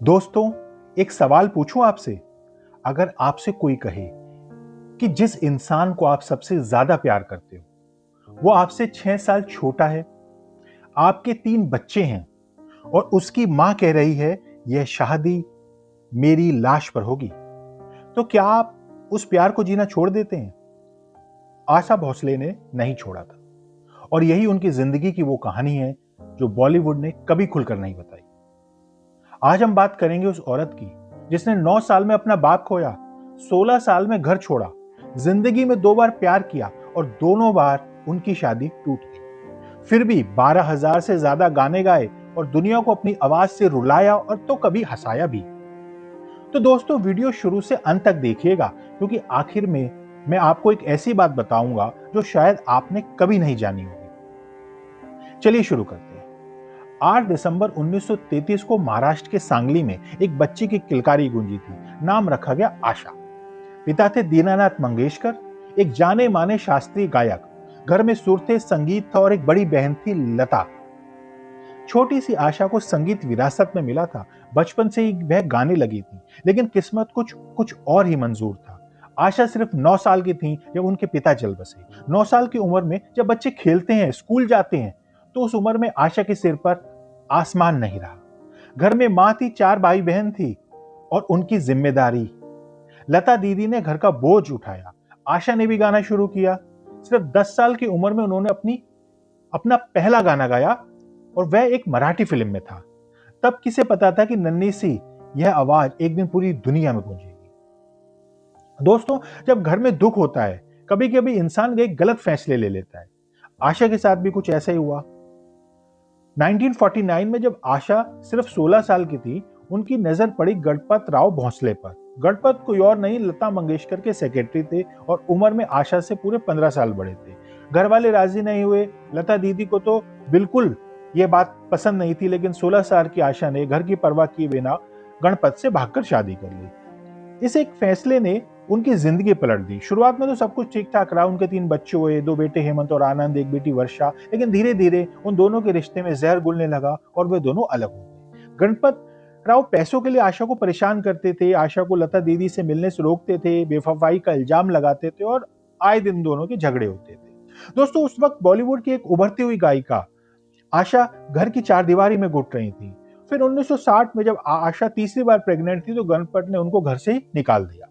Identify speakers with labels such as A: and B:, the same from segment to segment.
A: दोस्तों, एक सवाल पूछूं आपसे। अगर आपसे कोई कहे कि जिस इंसान को आप सबसे ज्यादा प्यार करते हो वो आपसे 6 साल छोटा है, आपके 3 बच्चे हैं और उसकी मां कह रही है यह शादी मेरी लाश पर होगी, तो क्या आप उस प्यार को जीना छोड़ देते हैं? आशा भोसले ने नहीं छोड़ा था और यही उनकी जिंदगी की वो कहानी है जो बॉलीवुड ने कभी खुलकर नहीं बताई। आज हम बात करेंगे उस औरत की जिसने 9 साल में अपना बाप खोया, 16 साल में घर छोड़ा, जिंदगी में 2 बार प्यार किया और दोनों बार उनकी शादी टूट गई। फिर भी 12,000 से ज्यादा गाने गाए और दुनिया को अपनी आवाज से रुलाया और तो कभी हंसाया भी। तो दोस्तों, वीडियो शुरू से अंत तक देखिएगा क्योंकि आखिर में मैं आपको एक ऐसी बात बताऊंगा जो शायद आपने कभी नहीं जानी होगी। चलिए शुरू करते हैं। 8 दिसंबर 1933 को महाराष्ट्र के सांगली में एक बच्ची की किलकारी गूंजी थी। नाम रखा गया आशा। पिता थे दीनानाथ मंगेशकर, एक जाने माने शास्त्रीय गायक। घर में सुर थे, संगीत था और एक बड़ी बहन थी लता। छोटी सी आशा को संगीत विरासत में मिला था। बचपन से ही वह गाने लगी थी, लेकिन किस्मत कुछ कुछ और ही मंजूर था। आशा सिर्फ 9 साल की थी जब उनके पिता चल बसे। 9 साल की उम्र में जब बच्चे खेलते हैं, स्कूल जाते हैं, तो उस उम्र में आशा के सिर पर आसमान नहीं रहा। घर में मां थी, 4 भाई बहन थी और उनकी जिम्मेदारी। लता दीदी ने घर का बोझ उठाया। आशा ने भी गाना शुरू किया। सिर्फ 10 साल की उम्र में उन्होंने अपना पहला गाना गाया और वह एक मराठी फिल्म में था। तब किसे पता था कि नन्ही सी यह आवाज एक दिन पूरी दुनिया में गूंजेगी। दोस्तों, जब घर में दुख होता है, कभी कभी इंसान एक गलत फैसले ले लेता है। आशा के साथ भी कुछ ऐसा ही हुआ। 1949 में जब आशा सिर्फ 16 साल की थी, उनकी नजर पड़ी गणपत राव भोंसले पर। गणपत कोई और नहीं, लता मंगेशकर के सेक्रेटरी थे और उम्र में आशा से पूरे 15 साल बड़े थे। घर वाले राजी नहीं हुए। लता दीदी को तो बिल्कुल यह बात पसंद नहीं थी, लेकिन 16 साल की आशा ने घर की परवाह किए बिना गणपत से भागकर शादी कर ली। इस एक फैसले ने उनकी जिंदगी पलट दी। शुरुआत में तो सब कुछ ठीक ठाक रहा। उनके 3 बच्चे हुए, 2 बेटे हेमंत और आनंद, एक बेटी वर्षा। लेकिन धीरे धीरे उन दोनों के रिश्ते में जहर घुलने लगा और वे दोनों अलग हो गए। गणपत राव पैसों के लिए आशा को परेशान करते थे, आशा को लता दीदी से मिलने से रोकते थे, बेवफाई का इल्जाम लगाते थे और आए दिन दोनों के झगड़े होते थे। दोस्तों, उस वक्त बॉलीवुड की एक उभरती हुई गायिका आशा घर की चारदीवारी में घुट रही थी। फिर 1960 में जब आशा तीसरी बार प्रेग्नेंट थी तो गणपत ने उनको घर से ही निकाल दिया।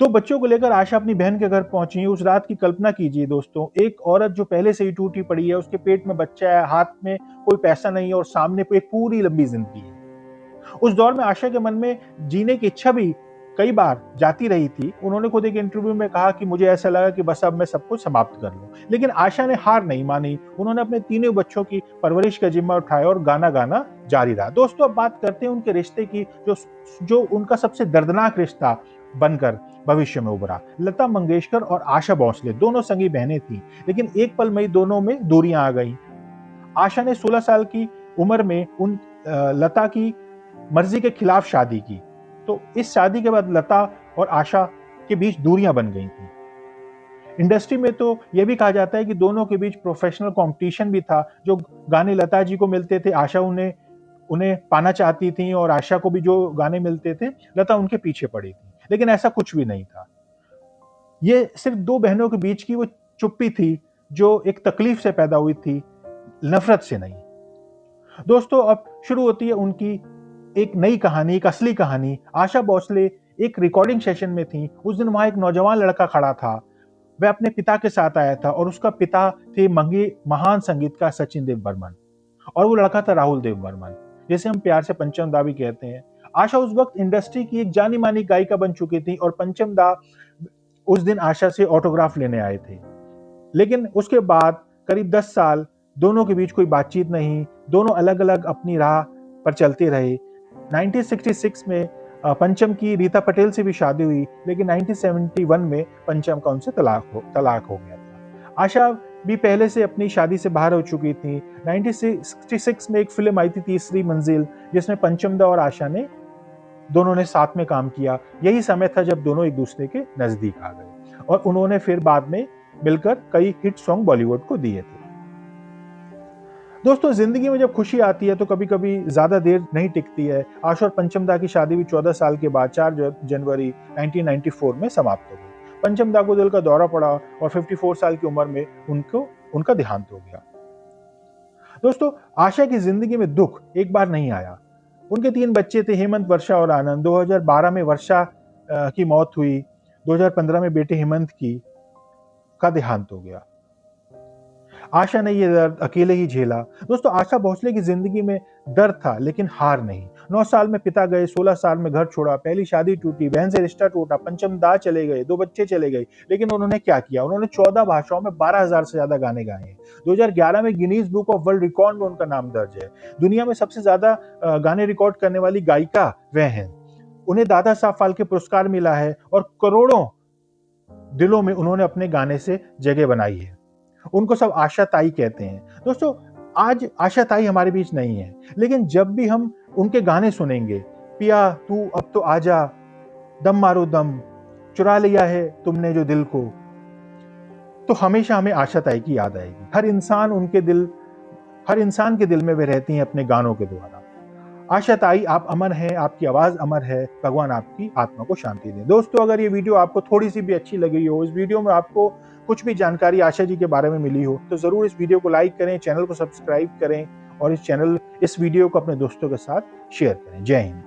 A: तो बच्चों को लेकर आशा अपनी बहन के घर पहुंची। उस रात की कल्पना कीजिए दोस्तों, एक औरत जो पहले से ही टूटी पड़ी है, उसके पेट में बच्चा है, हाथ में कोई पैसा नहीं है और सामने एक पूरी लंबी जिंदगी है। उस दौर में आशा के मन में जीने की इच्छा भी कई बार जाती रही थी। उन्होंने खुद एक इंटरव्यू में कहा कि मुझे ऐसा लगा कि बस अब मैं सब कुछ समाप्त कर लूं। लेकिन आशा ने हार नहीं मानी। उन्होंने अपने तीनों बच्चों की परवरिश का जिम्मा उठाया और गाना गाना जारी रहा। दोस्तों, अब बात करते हैं उनके रिश्ते की, जो उनका सबसे दर्दनाक रिश्ता बनकर भविष्य में उभरा। लता मंगेशकर और आशा भोसले दोनों संगी बहनें थीं, लेकिन एक पल में ही दोनों में दूरियां आ गईं। आशा ने 16 साल की उम्र में लता की मर्जी के खिलाफ शादी की, तो इस शादी के बाद लता और आशा के बीच दूरियां बन गई थी। इंडस्ट्री में तो यह भी कहा जाता है कि दोनों के बीच प्रोफेशनल कंपटीशन भी था। जो गाने लता जी को मिलते थे, आशा उन्हें उन्हें पाना चाहती थी और आशा को भी जो गाने मिलते थे, लता उनके पीछे पड़ी थी। लेकिन ऐसा कुछ भी नहीं था। ये सिर्फ 2 बहनों के बीच की वो चुप्पी थी जो एक तकलीफ से पैदा हुई थी, नफरत से नहीं। दोस्तों, अब शुरू होती है उनकी एक नई कहानी, एक असली कहानी। आशा भोसले एक रिकॉर्डिंग सेशन में थी। उस दिन वहां एक नौजवान लड़का खड़ा था। वह अपने पिता के साथ आया था और उसका पिता थे महान संगीतकार सचिन देव बर्मन और वो लड़का था राहुल देव बर्मन, जिसे हम प्यार से पंचम दा भी कहते हैं। आशा उस वक्त इंडस्ट्री की एक जानी मानी गायिका बन चुकी थी और पंचम दा उस दिन आशा से ऑटोग्राफ लेने आए थे। लेकिन उसके बाद करीब 10 साल दोनों के बीच कोई बातचीत नहीं। दोनों अलग अलग अपनी राह पर चलते रहे। 1966 में पंचम की रीता पटेल से भी शादी हुई, लेकिन 1971 में पंचम का उनसे तलाक हो गया था। आशा भी पहले से अपनी शादी से बाहर हो चुकी थी। 1966 में एक फिल्म आई थी तीसरी मंजिल, जिसमें पंचम दा और आशा ने दोनों ने साथ में काम किया। यही समय था जब दोनों एक दूसरे के नजदीक आ गए और उन्होंने फिर बाद में मिलकर कई हिट सॉन्ग बॉलीवुड को दिए थे। दोस्तों, जिंदगी में जब खुशी आती है तो कभी कभी ज्यादा देर नहीं टिकती है। आशा और पंचम दा की शादी भी 14 साल के बाद 4 जनवरी 1994 में समाप्त हो गई। पंचम दा को दिल का दौरा पड़ा और 54 साल की उम्र में उनका देहांत हो गया। दोस्तों, आशा की जिंदगी में दुख एक बार नहीं आया। उनके 3 बच्चे थे, हेमंत, वर्षा और आनंद। 2012 में वर्षा की मौत हुई। 2015 में बेटे हेमंत का देहांत हो गया। आशा ने ये दर्द अकेले ही झेला। दोस्तों, आशा भोसले की जिंदगी में दर्द था लेकिन हार नहीं। 9 साल में पिता गए, 16 साल में घर छोड़ा, पहली शादी टूटी, बहन से रिश्ता टूटा, पंचम दा चले गए, 2 बच्चे चले गए। लेकिन उन्होंने क्या किया? उन्होंने 14 भाषाओं में 12,000 से ज्यादा गाने गाए हैं। 2011 में Guinness book of world record में उनका नाम दर्ज है। दुनिया में सबसे ज्यादा गाने रिकॉर्ड करने वाली गायिका वह हैं। उन्हें दादा साहब फाल्के पुरस्कार मिला है और करोड़ों दिलों में उन्होंने अपने गाने से जगह बनाई है। उनको सब आशा ताई कहते हैं। दोस्तों, आज आशा ताई हमारे बीच नहीं है, लेकिन जब भी हम उनके गाने सुनेंगे, पिया तू अब तो आजा, दम मारो दम, चुरा लिया है तुमने जो दिल को, तो हमेशा हमें आशा ताई की याद आएगी। हर इंसान के दिल में वे रहती हैं अपने गानों के द्वारा। आशा ताई, आप अमर हैं, आपकी आवाज अमर है। भगवान आपकी आत्मा को शांति दे। दोस्तों, अगर ये वीडियो आपको थोड़ी सी भी अच्छी लगी हो, इस वीडियो में आपको कुछ भी जानकारी आशा जी के बारे में मिली हो, तो जरूर इस वीडियो को लाइक करें, चैनल को सब्सक्राइब करें और इस वीडियो को अपने दोस्तों के साथ शेयर करें। जय हिंद।